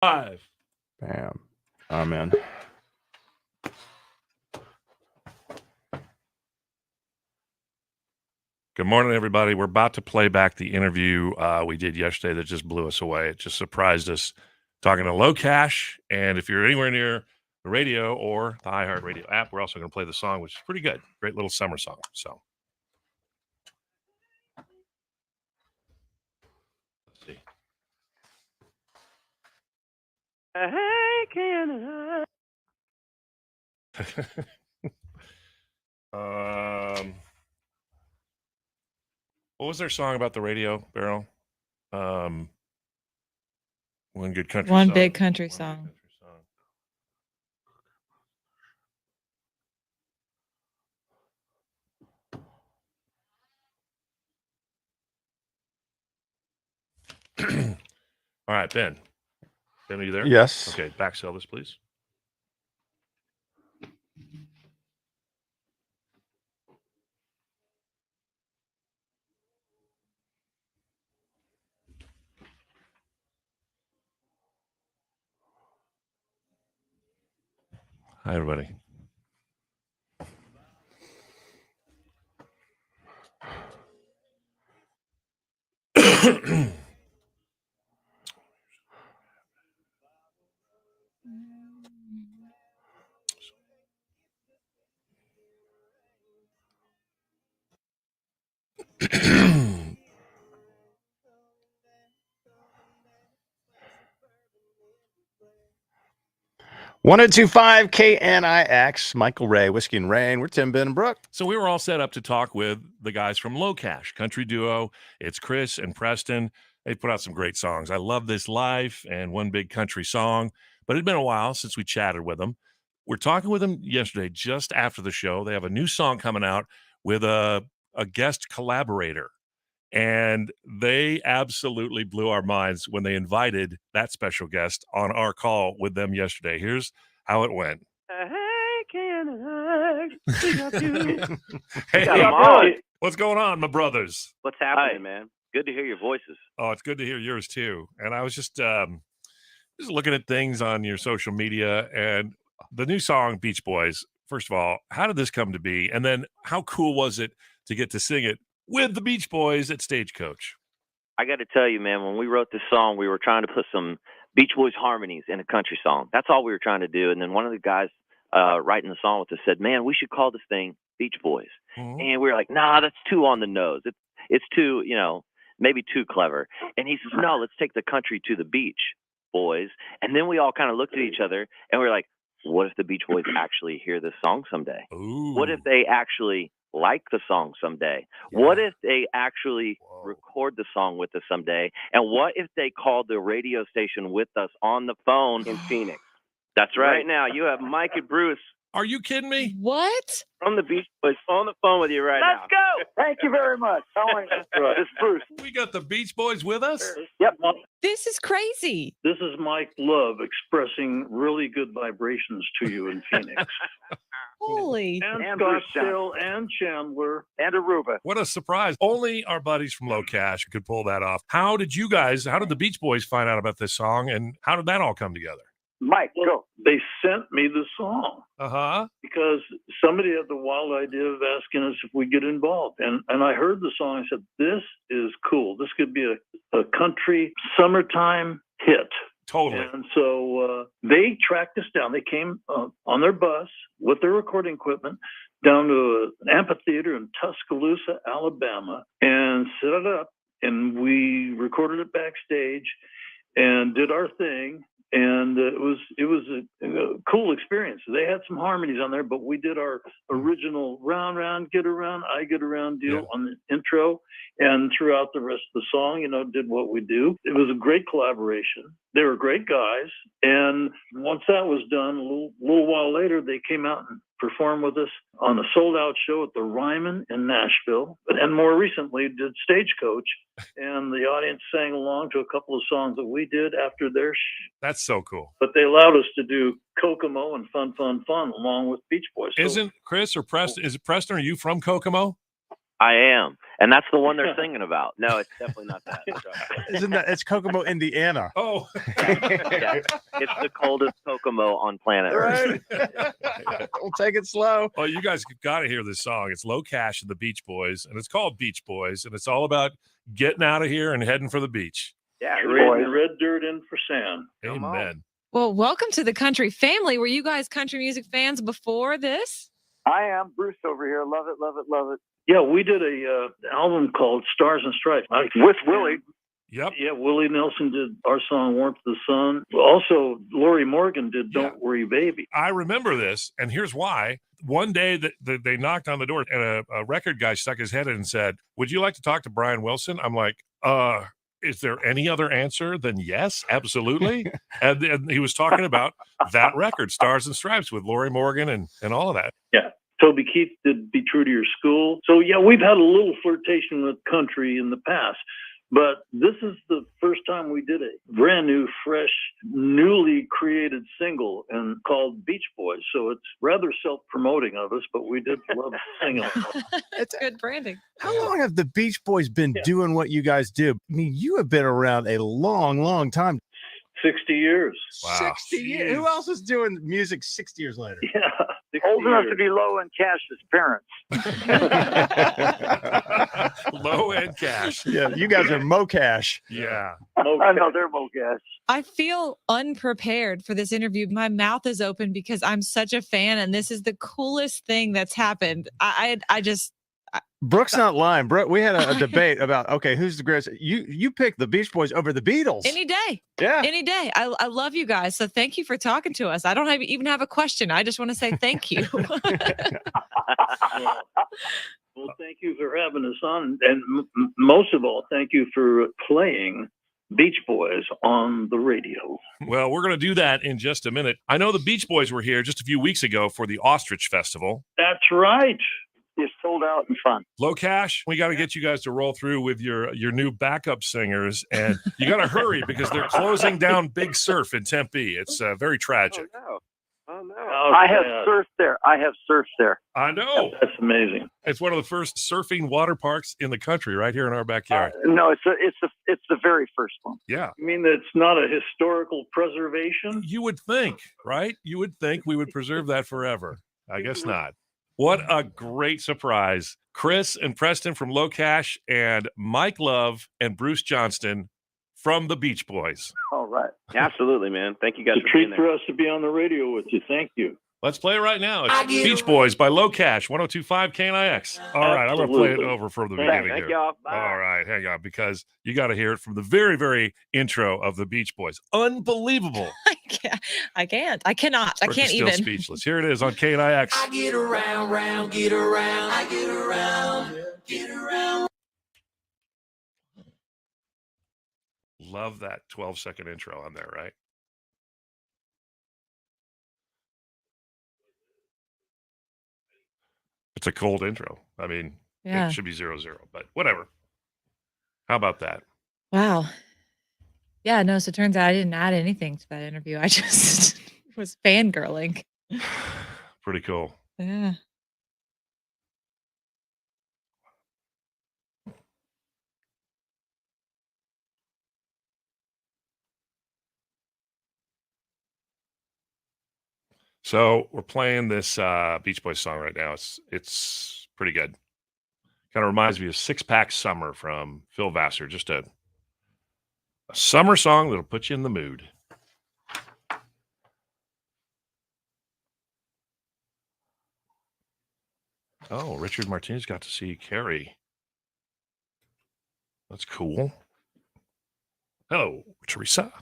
5. Bam. Amen. Good morning, everybody. We're about to play back the interview we did yesterday that just blew us away. It just surprised us, talking to LoCash. And if you're anywhere near the radio or the iHeartRadio app, we're also going to play the song, which is pretty good. Great little summer song. So let's see. Hey, can What was their song about the radio, Beryl? One good country One song. big country song. All right, Ben. Ben, are you there? Yes. Okay, back sell this, please. Hi, everybody. One and 2.5 KNIX, Michael Ray, Whiskey and Rain. We're Tim, Ben, and Brooke. So we were all set up to talk with the guys from LoCash, country duo. It's Chris and Preston. They put out some great songs. I Love This Life and One Big Country Song. But it'd been a while since we chatted with them. We're talking with them yesterday, just after the show. They have a new song coming out with a guest collaborator. And they absolutely blew our minds when they invited that special guest on our call with them yesterday. Here's how it went. Hey, can Hey, what's going on, my brothers? What's happening, man? Good to hear your voices. Oh, it's good to hear yours too. And I was just looking at things on your social media and the new song Beach Boys. First of all, how did this come to be? And then how cool was it to get to sing it with the Beach Boys at Stagecoach? I got to tell you, man, when we wrote this song, we were trying to put some Beach Boys harmonies in a country song. That's all we were trying to do. And then one of the guys writing the song with us said, man, we should call this thing Beach Boys. Mm-hmm. And we were like, nah, that's too on the nose. It's too, maybe too clever. And he says, no, let's take the country to the beach, boys. And then we all kind of looked at each other and we were like, what if the Beach Boys actually hear this song someday? Ooh. What if they actually like the song someday? Yeah. What if they actually record the song with us someday? And what if they called the radio station with us on the phone in Phoenix? That's right. Right now, you have Mike and Bruce. Are you kidding me? What? From the Beach Boys on the phone with you right now. Let's go. Thank you very much. This is Bruce. We got the Beach Boys with us? Yep. This is crazy. This is Mike Love expressing really good vibrations to you in Phoenix. Holy. And Scottsdale and Chandler. And Aruba. What a surprise. Only our buddies from LoCash could pull that off. How did the Beach Boys find out about this song, and how did that all come together? Mike, go. They sent me the song. Uh-huh. Because somebody had the wild idea of asking us if we get involved. And I heard the song. I said, this is cool. This could be a country summertime hit. Totally. And so they tracked us down. They came on their bus with their recording equipment down to an amphitheater in Tuscaloosa, Alabama, and set it up. And we recorded it backstage and did our thing. And it was a cool experience. They had some harmonies on there, but we did our original round, round, get around, I get around deal on the intro. And throughout the rest of the song, did what we do. It was a great collaboration. They were great guys. And once that was done, a little while later, they came out and performed with us on a sold-out show at the Ryman in Nashville. And more recently, did Stagecoach. And the audience sang along to a couple of songs that we did after their That's so cool. But they allowed us to do Kokomo and Fun, Fun, Fun along with Beach Boys. Isn't Chris or Preston, is it Preston? Are you from Kokomo? I am. And that's the one they're singing about. No, it's definitely not that. Isn't that? It's Kokomo, Indiana. Oh, Yeah. It's the coldest Kokomo on planet Earth. Right. We'll take it slow. well, you guys got to hear this song. It's LoCash and the Beach Boys, and it's called Beach Boys, and it's all about getting out of here and heading for the beach. Yeah, Trading the red dirt in for sand. Amen. Well, welcome to the country family. Were you guys country music fans before this? I am Bruce over here. Love it, love it, love it. Yeah, we did a album called Stars and Stripes. With Willie. Yep. Yeah, Willie Nelson did our song Warmth of the Sun. Also, Lori Morgan did Don't Worry Baby. I remember this, and here's why. One day that they knocked on the door, and a record guy stuck his head in and said, "Would you like to talk to Brian Wilson?" I'm like, is there any other answer than yes, absolutely? and he was talking about that record, Stars and Stripes, with Lori Morgan and all of that. Yeah. Toby Keith did Be True to Your School. So, yeah, we've had a little flirtation with country in the past. But this is the first time we did a brand new, fresh, newly created single and called Beach Boys. So it's rather self-promoting of us, but we did love singing. It's good branding. How long have the Beach Boys been doing what you guys do? I mean, you have been around a long, long time. 60 years. Wow. 60 years. Who else is doing music 60 years later? Yeah. 60 Old enough years. to be Low and Cash's parents. Low end cash. Yeah, you guys are Mocash. Yeah. I know they're Mocash. I feel unprepared for this interview. My mouth is open because I'm such a fan, and this is the coolest thing that's happened. I just Brooke's not lying. Brooke, we had a debate about, okay, who's the greatest? You picked the Beach Boys over the Beatles. any day, Yeah. any day. I love you guys, so thank you for talking to us. I don't even have a question. I just want to say thank you. Well, thank you for having us on. And most of all, thank you for playing Beach Boys on the radio. Well, we're going to do that in just a minute. I know the Beach Boys were here just a few weeks ago for the Ostrich Festival. That's right. It's sold out and fun. LoCash, we got to get you guys to roll through with your new backup singers, and you got to hurry because they're closing down Big Surf in Tempe. It's very tragic. Oh, no. Oh, I have yeah. surfed there. I know. That's amazing. It's one of the first surfing water parks in the country right here in our backyard. No, it's the very first one. Yeah. I mean, it's not a historical preservation. You would think, right? You would think we would preserve that forever. I guess not. What a great surprise. Chris and Preston from LoCash and Mike Love and Bruce Johnston from the Beach Boys. All right. Absolutely, man. Thank you guys It's a for being treat there. for us to be on the radio with you. Thank you. Let's play it right now. It's Beach Boys by LoCash, 1025 KNIX. All right, I'm going to play it Absolutely. over from the Thank beginning Thank here. y'all. Bye. All right, hang on, because you got to hear it from the very, very intro of the Beach Boys. Unbelievable. I cannot. I Brooke can't is still even. speechless. Here it is on KNIX. I get around, get around, I get around, get around. Love that 12-second intro on there, right? It's a cold intro. I mean, Yeah. it should be 0-0, but whatever. How about that? Wow. Yeah, no, so it turns out I didn't add anything to that interview. I just was fangirling. Pretty cool. Yeah. So we're playing this Beach Boys song right now. It's pretty good. Kind of reminds me of Six Pack Summer from Phil Vassar. Just a summer song that'll put you in the mood. Oh, Richard Martinez got to see Carrie. That's cool. Hello, Teresa.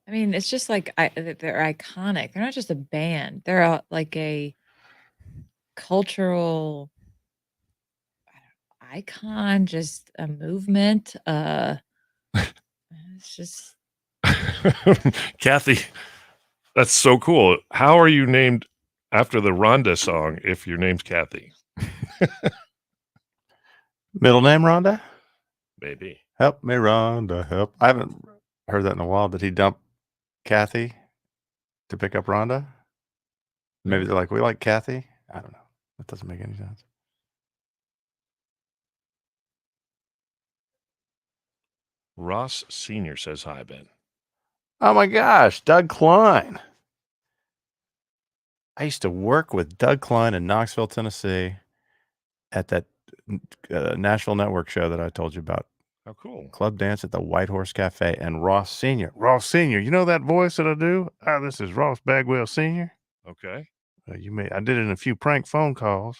I mean, it's just like they're iconic. They're not just a band. They're like a cultural icon, just a movement. It's just Kathy, that's so cool. How are you named after the Rhonda song if your name's Kathy? Middle name Rhonda? Maybe. Help me, Rhonda, help. I haven't heard that in a while. Did he dump Kathy to pick up Rhonda? Maybe they're like, we like Kathy. I don't know. That doesn't make any sense. Ross Sr. says hi, Ben. Oh my gosh, Doug Klein. I used to work with Doug Klein in Knoxville, Tennessee at that Nashville Network show that I told you about. How cool. Club dance at the White Horse Cafe. And Ross Sr. Ross Sr., you know that voice that I do? This is Ross Bagwell Sr. Okay. I did it in a few prank phone calls.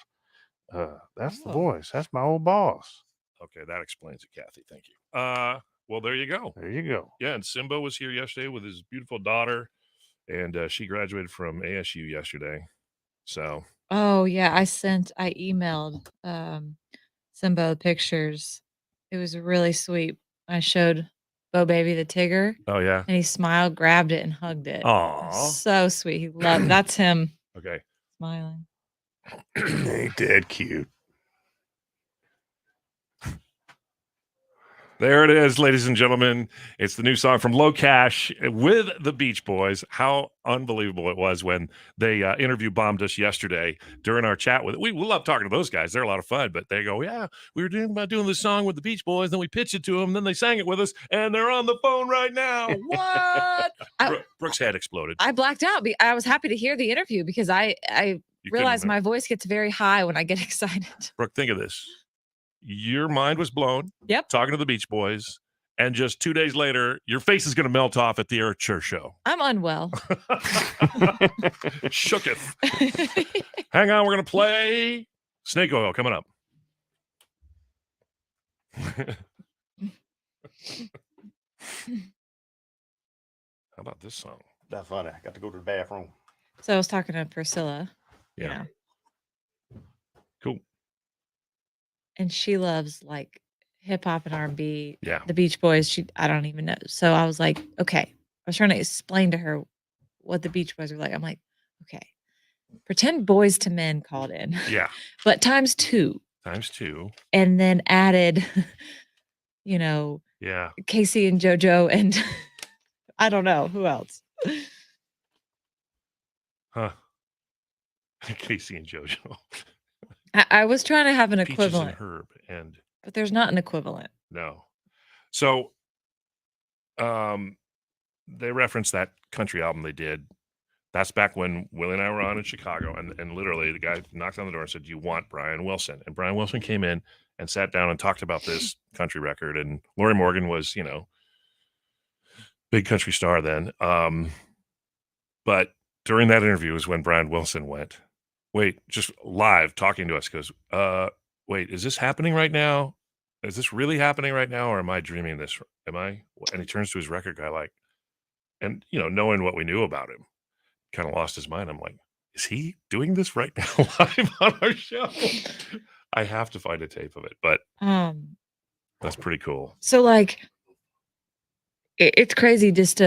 That's the voice. That's my old boss. Okay, that explains it, Kathy. Thank you. Well, there you go. There you go. Yeah, and Simba was here yesterday with his beautiful daughter, and she graduated from ASU yesterday. So. Oh yeah, I emailed Simba the pictures. It was really sweet. I showed Bo Baby the Tigger. Oh yeah. And he smiled, grabbed it, and hugged it. Aw. So sweet. He loved. That's him. Okay. Smiling. He did cute. There it is, ladies and gentlemen. It's the new song from LoCash with the Beach Boys. How unbelievable it was when they interview bombed us yesterday during our chat with it. We love talking to those guys. They're a lot of fun, but they go, yeah, we were doing this song with the Beach Boys. Then we pitched it to them. Then they sang it with us, and they're on the phone right now. What? Brooke's head exploded. I blacked out. I was happy to hear the interview because I realized my voice gets very high when I get excited. Brooke, think of this. Your mind was blown. Yep. Talking to the Beach Boys. And just 2 days later, your face is going to melt off at the Eric Church show. I'm unwell. Shooketh. Hang on. We're going to play Snake Oil coming up. How about this song? That's funny. I got to go to the bathroom. So I was talking to Priscilla. Yeah. Cool. And she loves like hip hop and R&B. Yeah. The Beach Boys. I don't even know. So I was like, okay. I was trying to explain to her what the Beach Boys were like. I'm like, okay. Pretend Boys to Men called in. Yeah. But times 2. Times 2. And then added, yeah, Casey and JoJo and I don't know who else. Huh. Casey and JoJo. I was trying to have an Peaches equivalent. And Herb and but there's not an equivalent. No. So they referenced that country album they did. That's back when Willie and I were on in Chicago, and literally the guy knocked on the door and said, "Do you want Brian Wilson?" And Brian Wilson came in and sat down and talked about this country record. And Lori Morgan was, big country star then. But during that interview is when Brian Wilson went, wait, just live talking to us, goes, wait, is this happening right now? Is this really happening right now? Or am I dreaming this? Am I? And he turns to his record guy and knowing what we knew about him, kind of lost his mind. I'm like, is he doing this right now live on our show? I have to find a tape of it, but that's pretty cool. So it's crazy just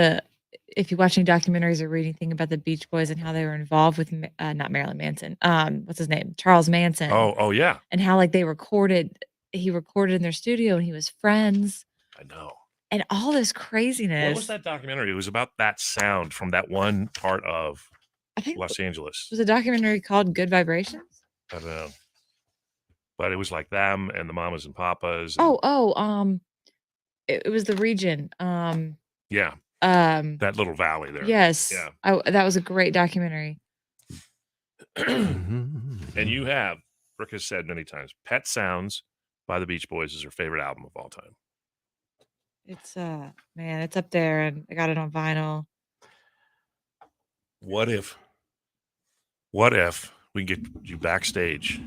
if you watch any documentaries or read anything about the Beach Boys and how they were involved with not Marilyn Manson, what's his name? Charles Manson. Oh yeah. And how he recorded in their studio and he was friends. I know. And all this craziness. What was that documentary? It was about that sound from that one part of Los Angeles. Was a documentary called Good Vibrations? I don't know. But it was like them and the Mamas and Papas. It was the region. Yeah. That little valley there. Yes. Yeah. That was a great documentary. And you have, Brooke has said many times, Pet Sounds by the Beach Boys is her favorite album of all time. It's man, it's up there, and I got it on vinyl. What if we get you backstage?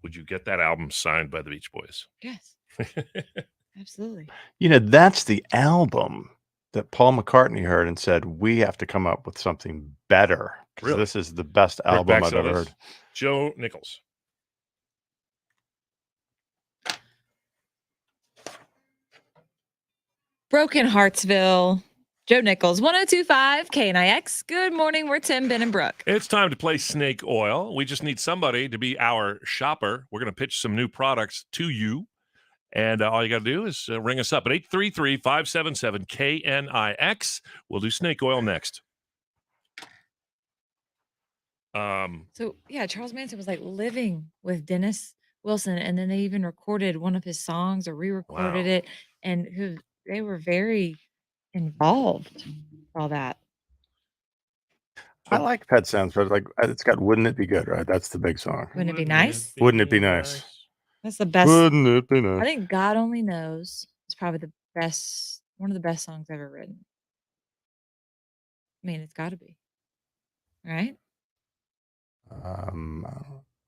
Would you get that album signed by the Beach Boys? Yes. Absolutely. That's the album that Paul McCartney heard and said, we have to come up with something better. Really? This is the best album I've ever heard. Joe Nichols. Broken Heartsville. Joe Nichols, 1025 KNIX. Good morning. We're Tim, Ben, and Brooke. It's time to play Snake Oil. We just need somebody to be our shopper. We're going to pitch some new products to you. And all you got to do is ring us up at 833-577-KNIX. We'll do Snake Oil next. So yeah, Charles Manson was like living with Dennis Wilson, and then they even recorded one of his songs or re-recorded Wow. it, and they were very involved with all that. I like Pet Sounds, but like it's got "Wouldn't It Be Good," right? That's the big song. Wouldn't it be nice? Wouldn't it be nice? That's the best. Wouldn't it be I nice? think God Only Knows is probably the best, one of the best songs ever written. I mean, it's got to be, right? I mean,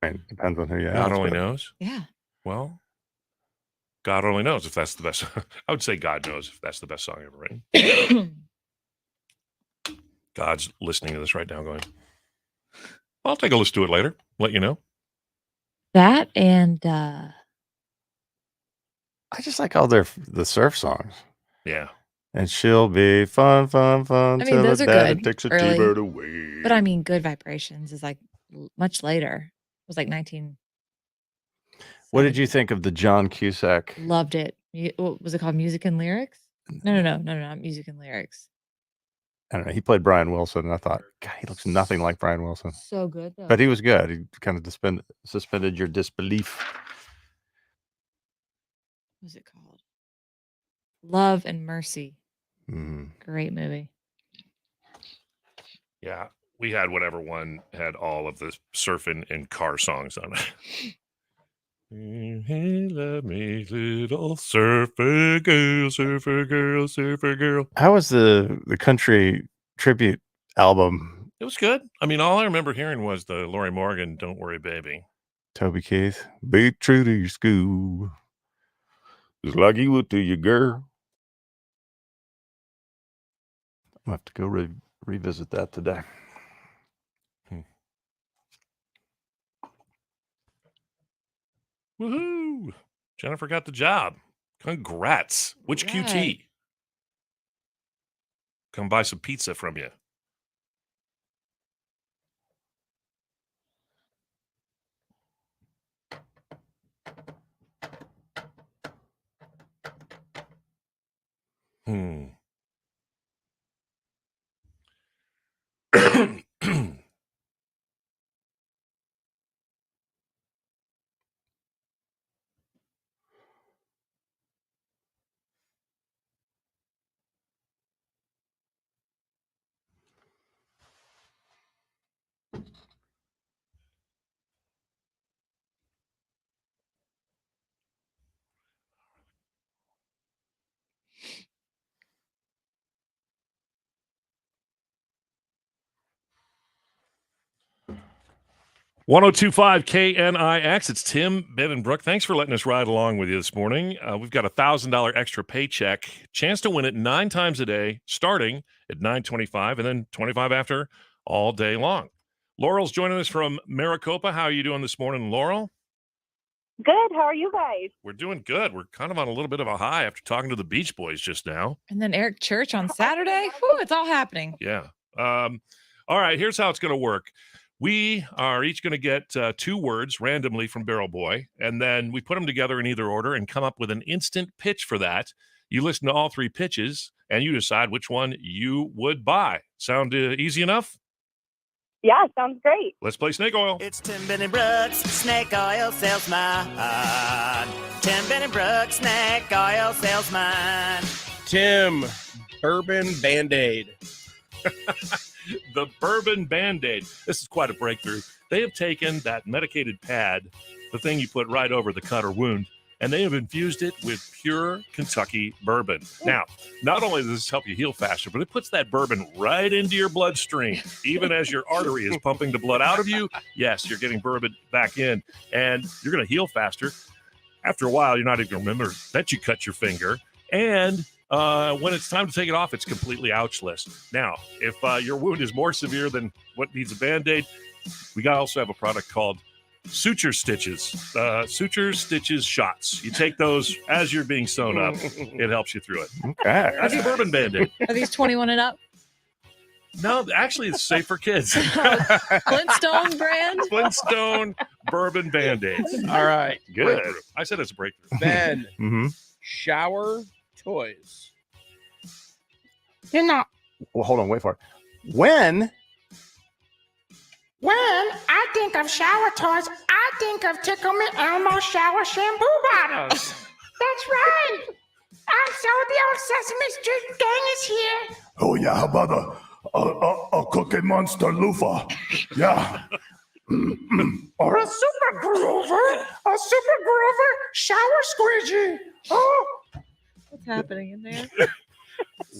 it depends on who you God ask. only but knows. Yeah. Well, God only knows if that's the best. I would say God knows if that's the best song ever written. God's listening to this right now going, I'll take a listen to it later. Let you know. That and I just like all the surf songs. Yeah. And she'll be fun, fun, fun. I mean, till those the are dad good takes a early. T-bird away. But I mean, Good Vibrations is like much later. It was like 19. What did you think of the John Cusack? Loved it. What was it called? Music and Lyrics? No, not Music and Lyrics. I don't know. He played Brian Wilson, and I thought, God, he looks nothing like Brian Wilson. So good though. But he was good. He kind of suspended your disbelief. What was it called? Love and Mercy. Mm. Great movie. Yeah. We had whatever one had all of the surfing and car songs on it. Hey, love me, little surfer girl, surfer girl, surfer girl. How was the country tribute album? It was good. I mean, all I remember hearing was the Lori Morgan, Don't Worry, Baby. Toby Keith, be true to your school, just like you would to your girl. I'll have to go revisit that today. Woohoo! Jennifer got the job. Congrats. Which QT? Come buy some pizza from you. .1025 KNIX. It's Tim, Ben, and Brooke. Thanks for letting us ride along with you this morning. We've got a $1,000 extra paycheck. Chance to win it 9 times a day, starting at 9:25 and then 25 after all day long. Laurel's joining us from Maricopa. How are you doing this morning, Laurel? Good. How are you guys? We're doing good. We're kind of on a little bit of a high after talking to the Beach Boys just now. And then Eric Church on Saturday. Whew, it's all happening. Yeah. All right. Here's how it's going to work. We are each going to get 2 words randomly from Barrel Boy, and then we put them together in either order and come up with an instant pitch for that. You listen to all 3 pitches, and you decide which one you would buy. Sound easy enough? Yeah, sounds great. Let's play Snake Oil. It's Tim, Ben, and Brooks, Snake Oil Salesman. Tim, Ben, and Brooks, Snake Oil Salesman. Tim, Bourbon Band-Aid. The Bourbon Band-Aid. This is quite a breakthrough. They have taken that medicated pad, the thing you put right over the cut or wound, and they have infused it with pure Kentucky bourbon. Now, not only does this help you heal faster, but it puts that bourbon right into your bloodstream. Even as your artery is pumping the blood out of you, yes, you're getting bourbon back in, and you're going to heal faster. After a while, you're not even going to remember that you cut your finger, and when it's time to take it off, it's completely ouchless. Now, if your wound is more severe than what needs a Band-Aid, we also have a product called Suture Stitches. Suture Stitches shots. You take those as you're being sewn up. It helps you through it. Okay. That's a Bourbon Band-Aid. Are these 21 and up? No, actually, it's safe for kids. Flintstone brand? Flintstone Bourbon Band-Aids. All right. Good. Breakthrough. I said it's a breakthrough. Ben, Mm-hmm. shower toys. You're not. Well, hold on. Wait for it. When When I think of shower toys, I think of Tickle Me Elmo shower shampoo bottles. That's right. And so the old Sesame Street gang is here. Oh yeah, how about a Cookie Monster loofah? Yeah. Or a Super Groover shower squeegee. Oh, What's happening in there?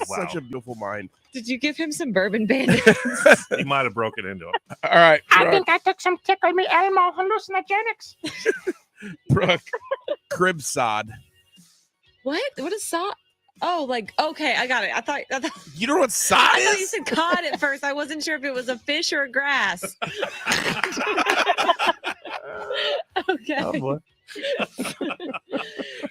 Such a beautiful mind. Did you give him some Bourbon Band-Aids? He might have broken into him. All right, I Brooke. think I took some Tickle Me Elmo hallucinogenics. Brooke. Crib sod. What? What is sod? Oh, like, okay, I got it. I thought You know what sod I thought you is? said cod at first. I wasn't sure if it was a fish or a grass. Okay. Oh, boy.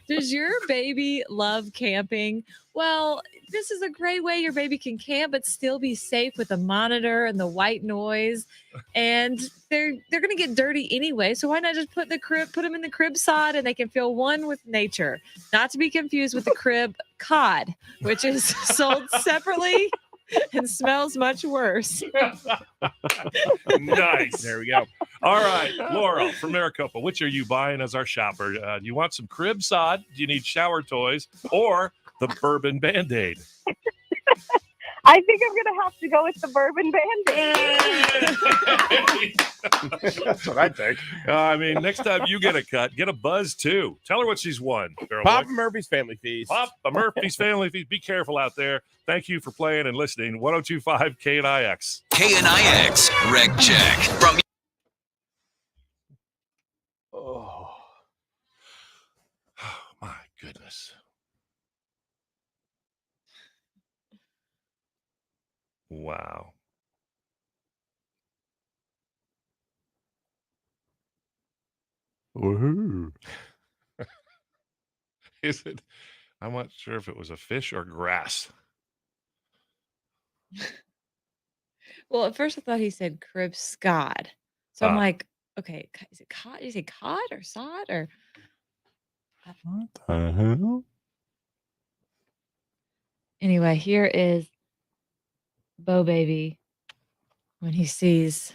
Does your baby love camping? Well, this is a great way your baby can camp but still be safe with the monitor and the white noise. And they're going to get dirty anyway. So why not just put them in the crib sod and they can feel one with nature? Not to be confused with the crib cod, which is sold separately and smells much worse. Nice. There we go. All right, Laurel from Maricopa, which are you buying as our shopper? Do you want some crib sod? Do you need shower toys? Or the Bourbon Band-Aid? I think I'm gonna have to go with the Bourbon Band-Aid. That's what I think. I mean, next time you get a cut, get a buzz too. Tell her what she's won. Girl Papa boy. Murphy's Family Feast. Papa Murphy's Family Feast. Be careful out there. Thank you for playing and listening. 1025 KNIX. KNIX Reg Check from Oh, my goodness. Wow. Woohoo. Is it? I'm not sure if it was a fish or grass. Well, at first I thought he said crib scod. So I'm Ah. like, okay, is it cod? Did he say cod or sod or? What the hell? Anyway, here is Bo Baby when he sees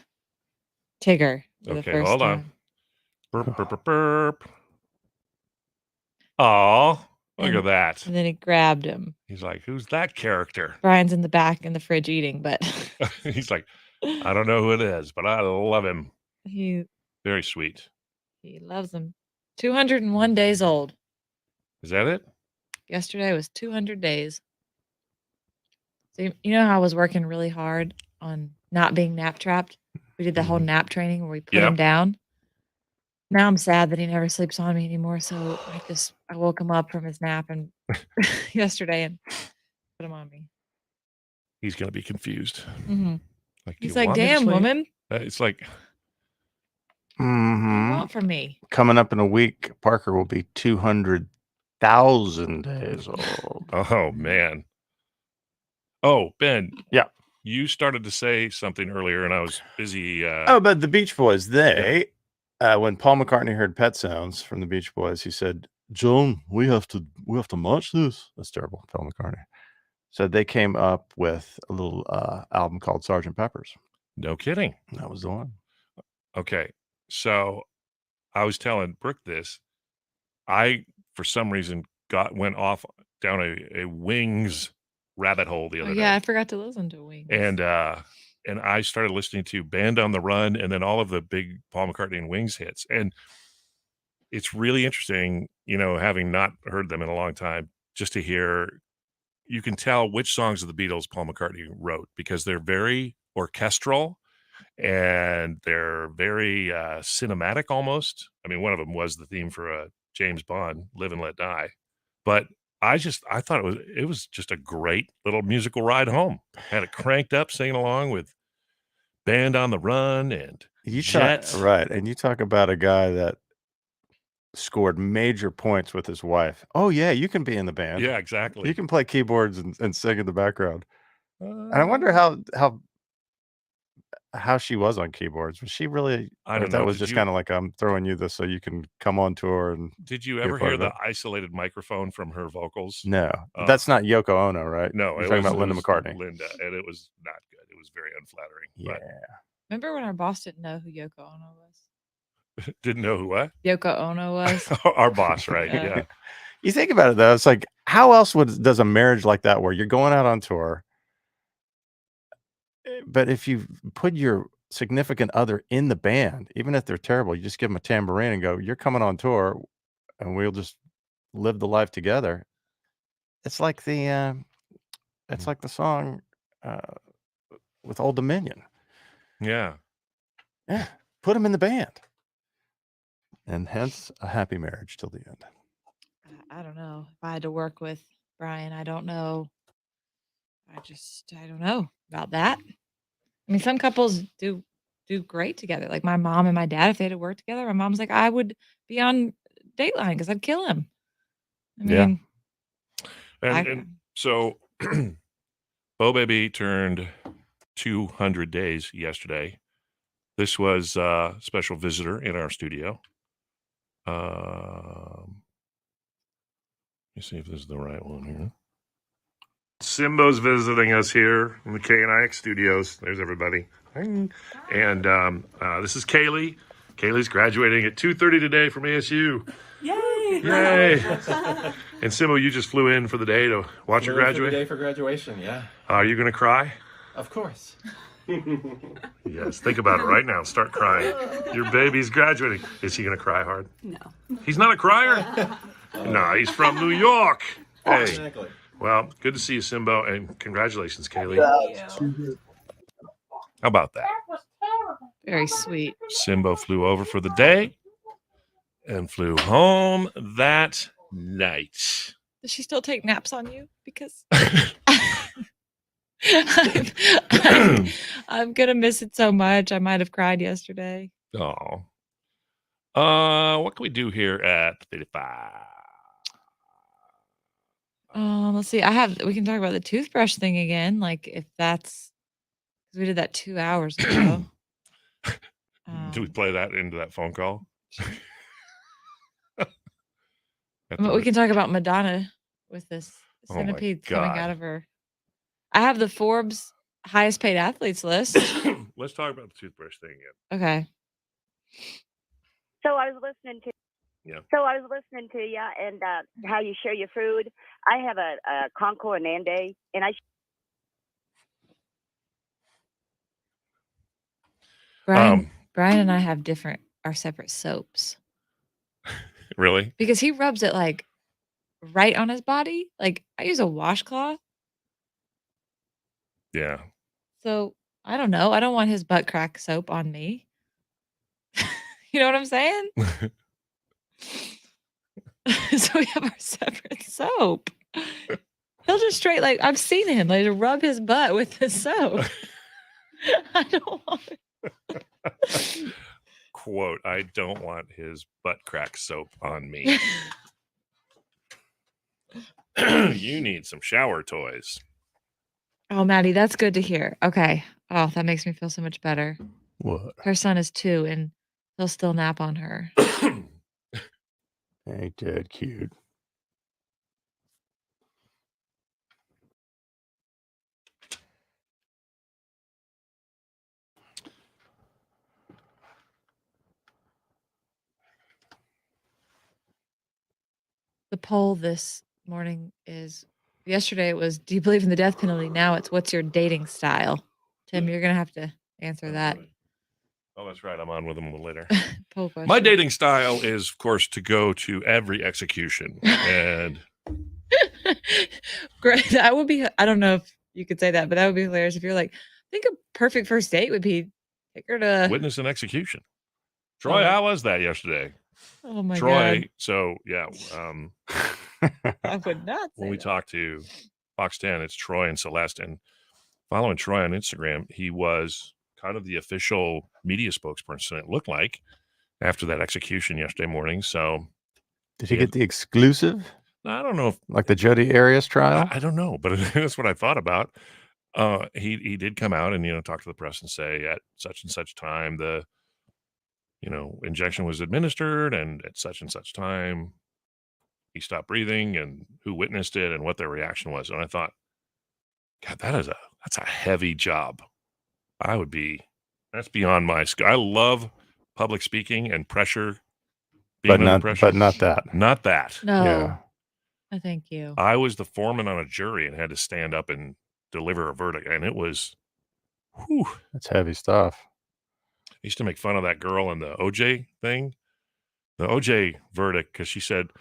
Tigger for the Okay, first hold on. time. Burp, burp, burp, burp. Oh, look And- at that. And then he grabbed him. He's like, who's that character? Brian's in the back in the fridge eating, but He's like, I don't know who it is, but I love him. he Very sweet. loves him. 201 days old. Is that it? Yesterday was 200 days. So you know how I was working really hard on not being nap trapped? We did the whole nap training where we put him Yep. down. Now I'm sad that he never sleeps on me anymore. So I woke him up from his nap and yesterday and put him on me. He's going to be confused. Mhm. Like, "Do He's you like, want me to damn, sleep?" woman, It's like, what do you Mm-hmm. want from me? Coming up in a week, Parker will be 200,000 days old. oh, man. Oh, Ben. Yeah. You started to say something earlier, and I was busy. Oh, but the Beach Boys, when Paul McCartney heard Pet Sounds from the Beach Boys, he said, "John, we have to match this." That's terrible, Paul McCartney. So they came up with a little album called Sgt. Pepper's. No kidding. That was the one. Okay. So I was telling Brooke this. I, for some reason, went off down a Wings rabbit hole the Oh, other yeah, I day. forgot to listen to Wings. And I started listening to Band on the Run and then all of the big Paul McCartney and Wings hits. And it's really interesting, having not heard them in a long time, just to hear, you can tell which songs of the Beatles Paul McCartney wrote because they're very orchestral and they're very cinematic almost. I mean, one of them was the theme for James Bond, Live and Let Die. But I thought it was just a great little musical ride home. Had it cranked up, singing along with Band on the Run and Jets. Right. And you talk about a guy that scored major points with his wife. Oh, yeah, you can be in the band. Yeah, exactly. You can play keyboards and sing in the background. And I wonder how she was on keyboards. Was she really? I or don't that know. was Did just you- kind of like, I'm throwing you this so you can come on tour. And Did you be a ever part hear of the it. isolated microphone from her vocals? No, Oh. that's not Yoko Ono, right? No, You're it talking was about Linda it was McCartney. Linda, and it was not good. It was very unflattering. Yeah. But Remember when our boss didn't know who Yoko Ono was? Didn't know who what? Yoko Ono was. Our boss, right? Yeah. Yeah. You think about it though, it's like, how else does a marriage like that, where you're going out on tour, but if you put your significant other in the band, even if they're terrible, you just give them a tambourine and go, "You're coming on tour, and we'll just live the life together." It's like the song with Old Dominion. Yeah. Yeah, put them in the band, and hence a happy marriage till the end. I don't know. If I had to work with Brian, I don't know. I don't know about that. I mean, some couples do great together. Like my mom and my dad, if they had to work together, my mom's like, I would be on Dateline because I'd kill him. I mean, And so Bo Baby turned 200 days yesterday. This was a special visitor in our studio. Let me see if this is the right one here. Simbo's visiting us here in the KNIX studios. There's everybody. And this is Kaylee. Kaylee's graduating at 2:30 today from ASU. Yay! Yay! And Simbo, you just flew in for the day to watch her graduate? For the day for graduation, yeah. Are you going to cry? Of course. Yes, think about it right now. Start crying. Your baby's graduating. Is he going to cry hard? No. He's not a crier? No, he's from New York. Hey. Exactly. Well, good to see you, Simbo, and congratulations, Kaylee. Thank you. How about that? very sweet. Simbo flew over for the day and flew home that night. Does she still take naps on you? Because I'm gonna miss it so much. I might have cried yesterday. Oh. What can we do here at 35? Let's see. We can talk about the toothbrush thing again. Like if that's, because we did that 2 hours ago. Do we play that into that phone call? But we can talk about Madonna with this Oh my centipede coming God. out of her. I have the Forbes highest paid athletes list. Let's talk about the toothbrush thing again. Okay. So I was listening to. Yeah. So I was listening to you and how you share your food. I have a Concord and Andy, and Brian and I have our separate soaps. Really? Because he rubs it like right on his body. Like I use a washcloth. Yeah. So I don't know. I don't want his butt crack soap on me. You know what I'm saying? So we have our separate soap. He'll just I've seen him rub his butt with the soap. I don't want it. Quote, I don't want his butt crack soap on me. You need some shower toys. Oh, Maddie, that's good to hear. Okay. Oh, that makes me feel so much better. What? Her son is 2 and he'll still nap on her. Ain't that cute? The poll this morning is, yesterday it was, do you believe in the death penalty? Now it's, what's your dating style? Tim, you're going to have to answer that. Oh, that's right. I'm on with him a little later. Poll question. My dating style is, of course, to go to every execution. And Great. That would be, I don't know if you could say that, but that would be hilarious if you're like, I think a perfect first date would be take her to witness an execution. Troy, how was that yesterday? Oh my Troy, God. so yeah. I would not say When we that. talk to Fox 10, it's Troy and Celeste. And following Troy on Instagram, he was kind of the official media spokesperson, it looked like, after that execution yesterday morning. So did he get the exclusive? I don't know if like the Jodi Arias trial. I don't know, but that's what I thought about. He did come out and talk to the press and say at such and such time the injection was administered, and at such and such time he stopped breathing, and who witnessed it and what their reaction was. And I thought, God, that's a heavy job. I would be That's beyond my skill. I love public speaking and pressure. Being But under pressure. not that. Not that. No. Yeah. No, thank you. I was the foreman on a jury and had to stand up and deliver a verdict, and it was, whew. That's heavy stuff. I used to make fun of that girl in the OJ thing, the OJ verdict, because she said,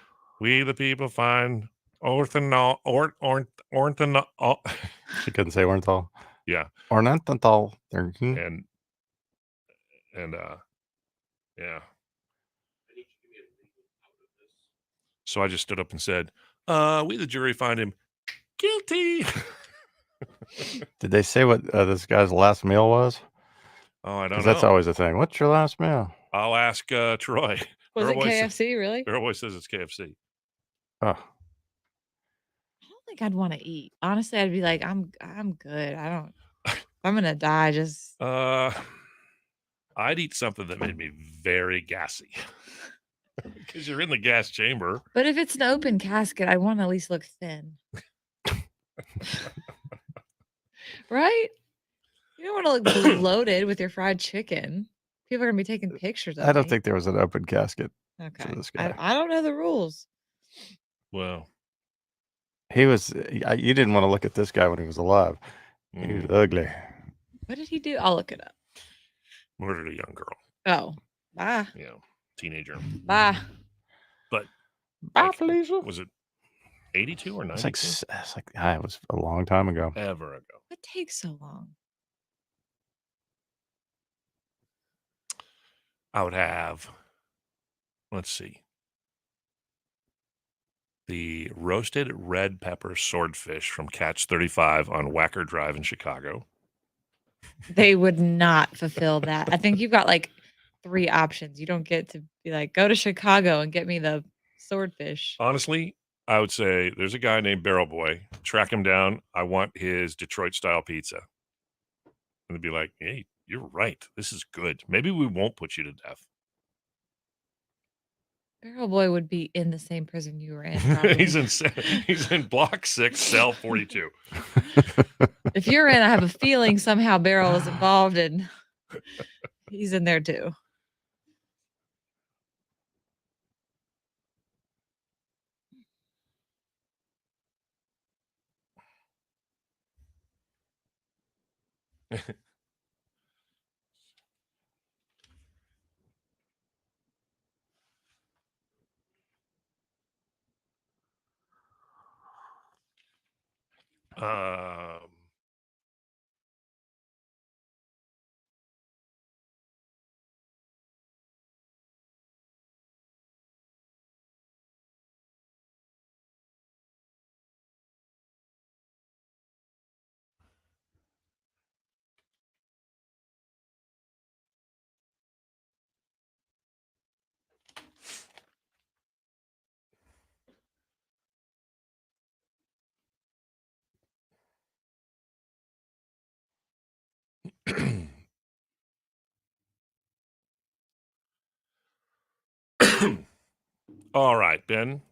"We the people find orthogonal, orthogonal." She couldn't say Ornthal. Yeah, Ornanthal. and yeah. So I just stood up and said, "We the jury find him guilty." Did they say what this guy's last meal was? Oh, I don't know. Because that's always a thing. What's your last meal? I'll ask Troy. Was it Girl Boy KFC, really? Girl Boy says it's KFC. Oh, I don't think I'd want to eat. Honestly, I'd be like, I'm good. I don't. If I'm gonna die, just I'd eat something that made me very gassy. Because you're in the gas chamber. But if it's an open casket, I want to at least look thin. Right? You don't want to look bloated with your fried chicken. People are going to be taking pictures of I don't me. think there was an open casket Okay. for this guy. I don't know the rules. Well, He was. You didn't want to look at this guy when he was alive. He was ugly. What did he do? I'll look it up. murdered a young girl. Oh, bye. Yeah, teenager. Bye. But bye, Felicia. Was it 82 or 92? It's like it was a long time ago. Ever ago. What takes so long? I would have, let's see, the roasted red pepper swordfish from Catch 35 on Wacker Drive in Chicago. They would not fulfill that. I think you've got like 3 options. You don't get to be like, go to Chicago and get me the swordfish. Honestly, I would say there's a guy named Barrel Boy. Track him down. I want his Detroit style pizza. And they'd be like, hey, you're right. This is good. Maybe we won't put you to death. Barrel Boy would be in the same prison you were in. Probably. he's in block 6, cell 42. If you're in, I have a feeling somehow Barrel is involved and he's in there too. All right, Ben.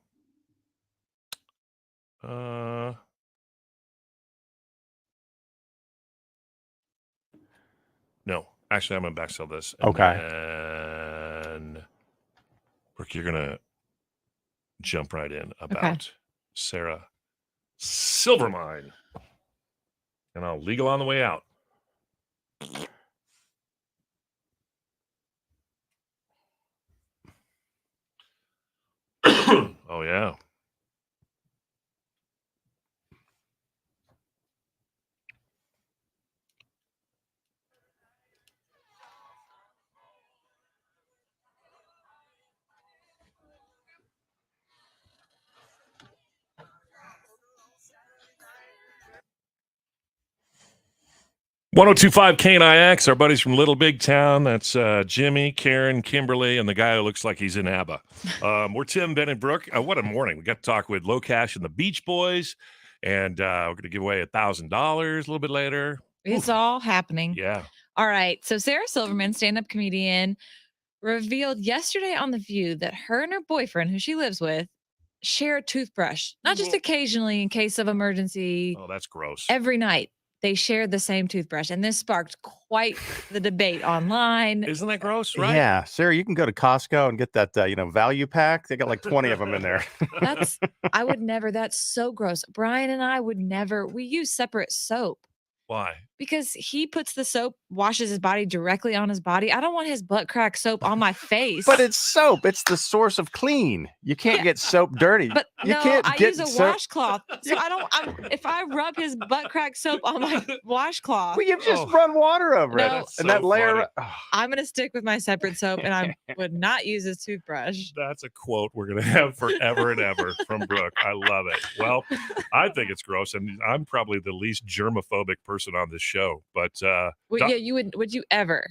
No, actually, I'm going to backsell this. Okay. And Brooke, you're going to jump right in about Sarah Silverman. And I'll legal on the way out. Oh, yeah. .1025 KNIX, our buddies from Little Big Town. That's Jimmy, Karen, Kimberly, and the guy who looks like he's in ABBA. We're Tim, Ben, and Brooke. What a morning. We got to talk with LoCash and the Beach Boys, and we're going to give away $1,000 a little bit later. It's all happening. Yeah. All right. So Sarah Silverman, stand-up comedian, revealed yesterday on The View that her and her boyfriend, who she lives with, share a toothbrush. Not just occasionally in case of emergency. Oh, that's gross. Every night. they shared the same toothbrush, and this sparked quite the debate online. Isn't that gross, right? Yeah, Sarah, you can go to Costco and get that, value pack. They got like 20 of them in there. I would never. That's so gross. Brian and I would never. We use separate soap. Why? Because he puts the soap, washes his body directly on his body. I don't want his butt crack soap on my face. But it's soap. It's the source of clean. You can't get soap dirty. But you no, can't I get use a soap. washcloth. So if I rub his butt crack soap on my washcloth. Well, you've just run water over it. No, And that layer. I'm going to stick with my separate soap, and I would not use his toothbrush. That's a quote we're going to have forever and ever from Brooke. I love it. Well, I think it's gross, and I'm probably the least germophobic person on this show. But Well, yeah, you would. Would you ever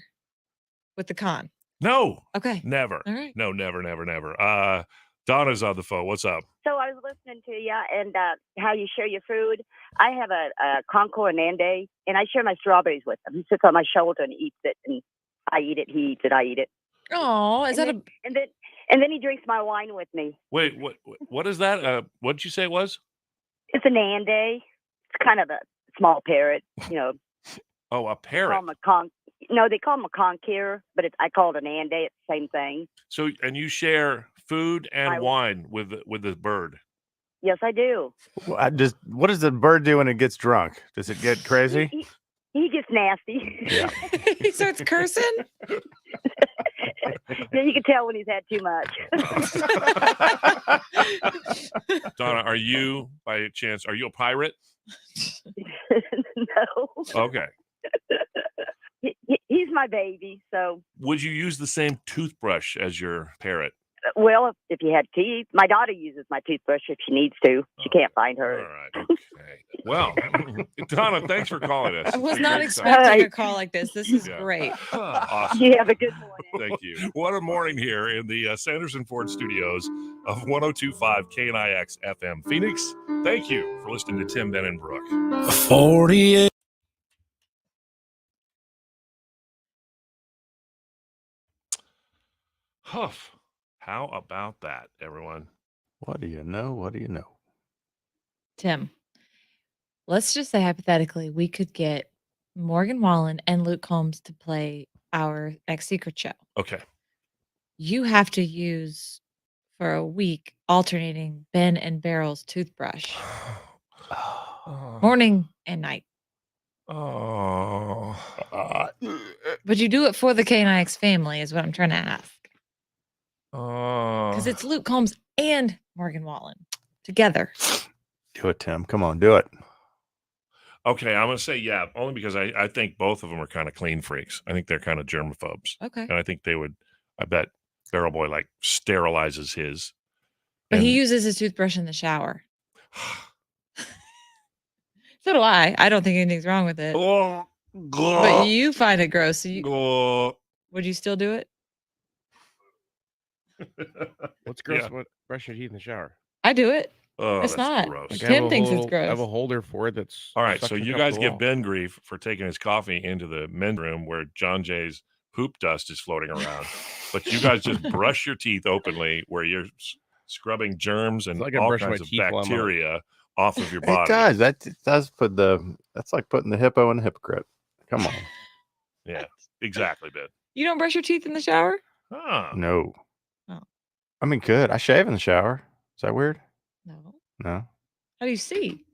with the con? No. Okay. Never. All right. No, never. Donna's on the phone. What's up? So I was listening to you and how you share your food. I have a Concord Nande, and I share my strawberries with him. He sits on my shoulder and eats it, and I eat it. He eats it. I eat it. Oh, and then he drinks my wine with me. Wait, what is that? What did you say it was? It's a Nande. It's kind of a small parrot, Oh, a parrot. They call him a conqueror, but I call it an Nande. It's the same thing. So, and you share food and wine with the bird. Yes, I do. What does the bird do when it gets drunk? Does it get crazy? He gets nasty. Yeah. He starts cursing. Yeah, you can tell when he's had too much. Donna, are you, by chance, a pirate? No. Okay. He's my baby, so. Would you use the same toothbrush as your parrot? Well, if you had teeth, my daughter uses my toothbrush if she needs to. She can't find hers. All right. Okay. Well, Donna, thanks for calling us. I was It's a not great expecting a call like this. This is Yeah. great. Awesome. You have a good morning. Thank you. What a morning here in the Sanderson Ford studios of 102.5 KNIX FM Phoenix. Thank you for listening to Tim, Ben, and Brooke. 48. Huff. How about that, everyone? What do you know? What do you know? Tim, let's just say hypothetically, we could get Morgan Wallen and Luke Combs to play our next secret show. Okay. You have to use for a week alternating Ben and Beryl's toothbrush, morning and night. Oh. But you do it for the KNIX family, is what I'm trying to ask. Oh. Because it's Luke Combs and Morgan Wallen together. Do it, Tim. Come on, do it. Okay, I'm going to say yeah, only because I think both of them are kind of clean freaks. I think they're kind of germaphobes. Okay. And I think they would, I bet Barrel Boy sterilizes his. But he uses his toothbrush in the shower. So do I. I don't think anything's wrong with it. But you find it gross. So would you still do it? What's gross Yeah. about brushing your teeth in the shower? I do it. Oh, it's that's not. gross. Like, I Tim have a thinks whole- it's gross. I have a holder for it that's All right, so suction you cup guys to give wall. Ben grief for taking his coffee into the men's room where John Jay's poop dust is floating around. But you guys just brush your teeth openly where you're scrubbing germs and like I all brush kinds my of teeth while I'm out. bacteria off of your It body. does. That's like putting the hippo in a hypocrite. Come on. Yeah, exactly, Ben. You don't brush your teeth in the shower? Ah. No. Oh. I mean, good. I shave in the shower. Is that weird? No. No. How do you see?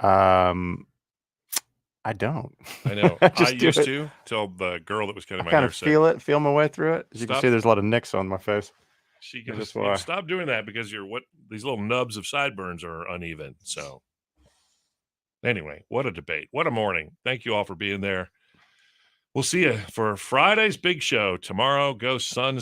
I don't. I know. I I just do used it. to till the girl that was cutting I my kind hair of said, feel my way through it. As you can Stop. see, there's a lot of nicks on my face. she That's goes, why. stop doing that because these little nubs of sideburns are uneven. So anyway, what a debate. What a morning. Thank you all for being there. We'll see you for Friday's big show tomorrow. Go Suns.